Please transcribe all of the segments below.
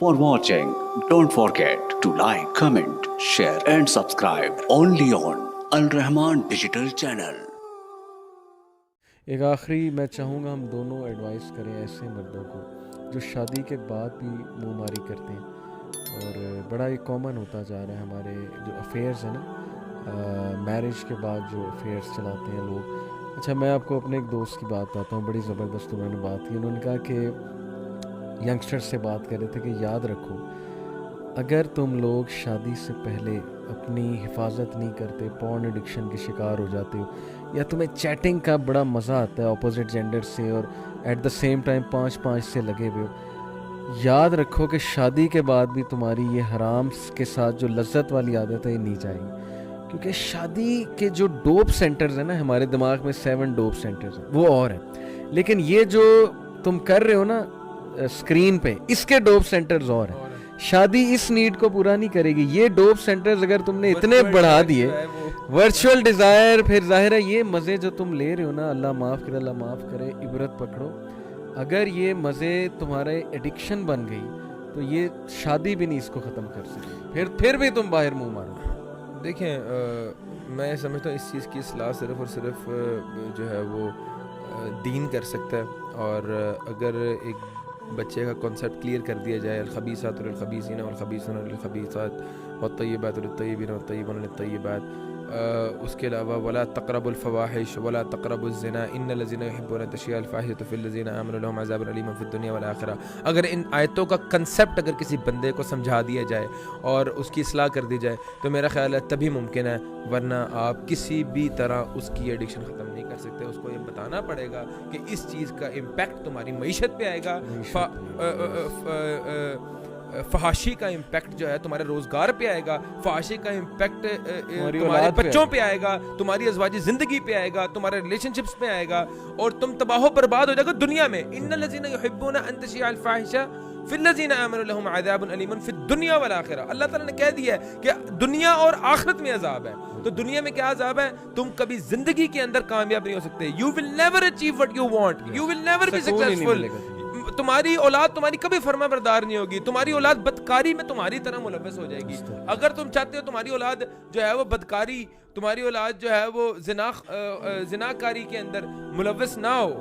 For watching, don't forget to like, comment, share and subscribe only on Al Rahman Digital Channel. एक आखिरी मैं चाहूँगा हम दोनों एडवाइस करें ऐसे मर्दों को जो शादी के बाद भी मुँह मारी करते हैं और बड़ा ही कॉमन होता जा रहा है हमारे जो अफेयर्स हैं ना, मैरिज के बाद जो अफेयर्स चलाते हैं लोग। अच्छा, मैं आपको अपने एक दोस्त की बात बताता हूँ, बड़ी ज़बरदस्त उन्होंने बात की। उन्होंने कहा कि यंगस्टर्स से बात कर रहे थे कि याद रखो, अगर तुम लोग शादी से पहले अपनी हिफाजत नहीं करते, पॉर्न एडिक्शन के शिकार हो जाते हो, या तुम्हें चैटिंग का बड़ा मज़ा आता है अपोजिट जेंडर से और एट द सेम टाइम 5-5 से लगे हुए हो, याद रखो कि शादी के बाद भी तुम्हारी ये हराम के साथ जो लज्जत वाली आदत है ये नहीं जाएगी। क्योंकि शादी के जो डोप सेंटर्स हैं ना, हमारे दिमाग में 7 डोप सेंटर्स हैं, वो और हैं, लेकिन ये जो तुम कर रहे हो ना स्क्रीन पे, इसके डोप सेंटर्स और हैं। शादी इस नीड को पूरा नहीं करेगी। ये डोप सेंटर्स अगर तुमने इतने बढ़ा दिए, वर्चुअल डिज़ायर, फिर जाहिर है ये मज़े जो तुम ले रहे हो ना, अल्लाह माफ़ करे, अल्लाह माफ़ करे, इबरत पकड़ो। अगर ये मज़े तुम्हारे एडिक्शन बन गई तो ये शादी भी नहीं इसको ख़त्म कर सकती, फिर भी तुम बाहर मुंह मारो। देखें, मैं समझता हूँ इस चीज़ की इस्लाह सिर्फ़ और सिर्फ जो है वो दीन कर सकता है। और अगर एक बच्चे का कॉन्सेप्ट क्लियर कर दिया जाए, अल-खबीसात लिल-खबीसीन वल-खबीसून लिल-खबीसात वत-तय्यिबात लित-तय्यिबीन वत-तय्यिबून लित-तय्यिबात, उसके अलावा वला तक़रबुल फ़वाहिश वला तक़रबुज़ ज़िना इन्नल लज़ीना युहिब्बूना तशय्युअल फ़ाहिशता फ़िल लज़ीना आमनू लहुम अज़ाबुन अलीमुन फ़िद दुनिया वल आखिरा। अगर इन आयतों का कंसेप्ट अगर किसी बंदे को समझा दिया जाए और उसकी इस्लाह कर दी जाए तो मेरा ख्याल है तभी मुमकिन है, वरना आप किसी भी तरह उसकी एडिक्शन ख़त्म नहीं कर सकते। उसको ये बताना पड़ेगा कि इस चीज़ का इम्पैक्ट तुम्हारी मईशत पे आएगा, फहाशी का इम्पैक्ट जो है तुम्हारे रोजगार पे आएगा, फहाशी का इम्पैक्ट तुम्हारे बच्चों पे आएगा, तुम्हारी अज़वाजी जिंदगी पे आएगा, तुम्हारे रिलेशनशिप्स पे आएगा, और तुम तबाह बर्बाद हो जाएगा दुनिया में। इन्नल लज़ीना युहिब्बूना अन तशियअल फ़ाहिशा फ़िल लज़ीना आमनू लहुम अज़ाबुन अलीमुन फ़िद दुनिया वल आखिरा। अल्लाह ताला ने कह दिया है कि दुनिया और आखिरत में अज़ाब है। तो दुनिया में क्या अज़ाब है? तुम कभी जिंदगी के अंदर कामयाब नहीं हो सकते। You will never achieve what you want, you will never be successful. तुम्हारी औलाद तुम्हारी कभी फरमाबरदार नहीं होगी, तुम्हारी औलाद बदकारी में तुम्हारी तरह मुलव्वस हो जाएगी। अगर तुम चाहते हो तुम्हारी औलाद जो है वो बदकारी, तुम्हारी औलाद जो है वो जिनाकारी के अंदर मुलव्वस ना हो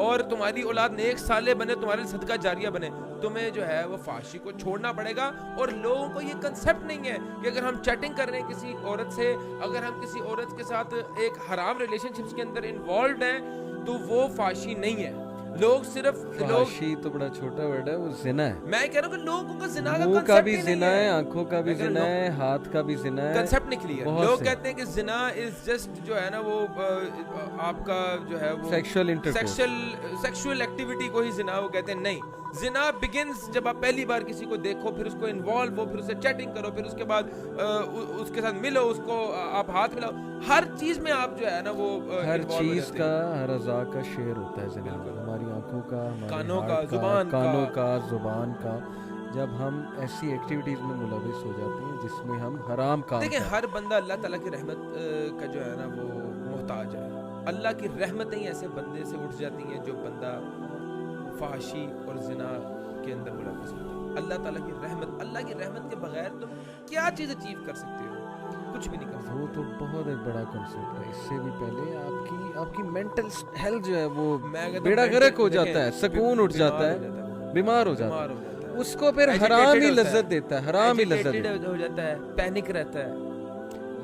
और तुम्हारी औलाद नेक साले बने, तुम्हारे सदका जारिया बने, तुम्हें जो है वो फाशी को छोड़ना पड़ेगा। और लोगों को ये कंसेप्ट नहीं है कि अगर हम चैटिंग कर रहे हैं किसी औरत से, अगर हम किसी औरत के साथ एक हराम रिलेशनशिप्स के अंदर इन्वॉल्व हैं तो वो फाशी नहीं है। लोग सिर्फ फाशी तो बड़ा छोटा वर्ड है, वो जिना है। मैं कह रहा हूँ कि लोगों का जिना का मुंह का भी जिना है, आंखों का भी जिना है, हाथ का भी जिना है, कंसेप्ट नहीं क्लियर। लोग कहते हैं कि जिना इज जस्ट जो है ना वो आपका जो है वो सेक्सुअल एक्टिविटी को ही जिना वो कहते हैं। नहीं, जिना बिगिंस जब आप पहली बार किसी को देखो, फिर उसको इन्वॉल्व हो, फिर उससे चैटिंग करो, फिर उसके बाद उसके साथ मिलो, उसको आप हाथ मिलाओ, हर चीज में आप जो है ना वो हर चीज का, हर अज़ा का शेयर होता है जिना। हमारी आंखों का, कानों का, जुबान का, जब हम ऐसी एक्टिविटीज में मुलविस हो जाते हैं जिसमें हम हराम काम। देखिए, हर बंदा अल्लाह ताला की रहमत का जो है ना वो मोहताज है। अल्लाह की रहमतें ही ऐसे बंदे से उठ जाती हैं जो बंदा फहाशी और जिना के अंदर मुलविस होता है। अल्लाह ताला की रहमत, अल्लाह की रहमत के बगैर तुम क्या चीज़ अचीव कर सकते हो? कुछ भी नहीं कर सकते। वो तो बहुत एक बड़ा कॉन्सेप्ट है। इससे भी पहले आपकी मेंटल हेल्थ जो है वो बेड़ा गर्क हो जाता है, सुकून उठ जाता है, बीमार हो जाता है, उसको फिर हराम ही लज्जत देता है, हराम ही लज्जत हो जाता है, पैनिक रहता है,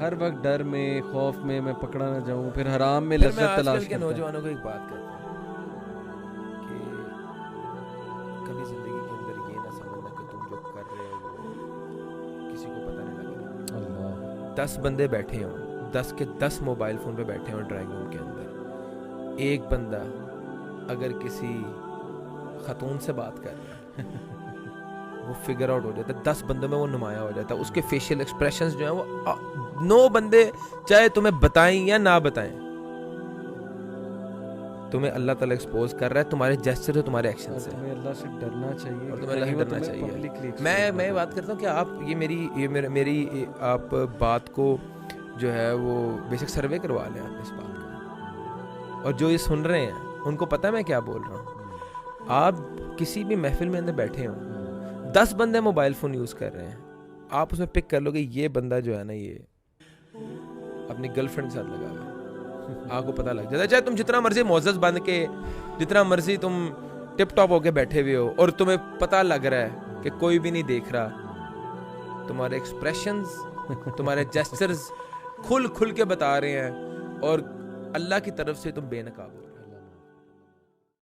हर वक्त डर में, खौफ में, मैं पकड़ा ना जाऊं, फिर हराम में लज्जत तलाश करता है। नौजवानों को एक बात कहता हूं कि कभी जिंदगी के अंदर ये ना समझना कि तुम जो कर रहे हो वो किसी को पता नहीं लगेगा। अल्लाह 10 बंदे बैठे हों, 10 के 10 मोबाइल फोन पे बैठे हों ड्राइंग रूम के अंदर, एक बंदा अगर किसी खतून से बात कर रहा है वो फिगर आउट हो जाता है, 10 बंदों में वो नुमाया हो जाता है। उसके फेशियल एक्सप्रेशंस जो हैं वो 9 बंदे चाहे तुम्हें बताएं या ना बताएं, तुम्हें अल्लाह ताला एक्सपोज कर रहा है तुम्हारे जेस्चर से, तुम्हारे एक्शन से। तुम्हें अल्लाह से डरना चाहिए, और तुम्हें अल्लाह से डरना चाहिए। मैं बात करता हूँ कि आप ये मेरी आप बात को जो है वो बेसिक सर्वे करवा लें आप इस बात का, और जो ये सुन रहे हैं उनको पता है मैं क्या बोल रहा हूँ। आप किसी भी महफिल में अंदर बैठे हो, 10 बंदे मोबाइल फ़ोन यूज़ कर रहे हैं, आप उसमें पिक कर लोगे ये बंदा जो है ना ये अपनी गर्लफ्रेंड के साथ लगा हुआ है, आपको पता लग जाता है। चाहे तुम जितना मर्जी मोज़्ज़ज़ बन के, जितना मर्जी तुम टिप टॉप होके बैठे हुए हो और तुम्हें पता लग रहा है कि कोई भी नहीं देख रहा, तुम्हारे एक्सप्रेशंस, तुम्हारे जेस्चर्स खुल के बता रहे हैं और अल्लाह की तरफ से तुम बेनकाब हो।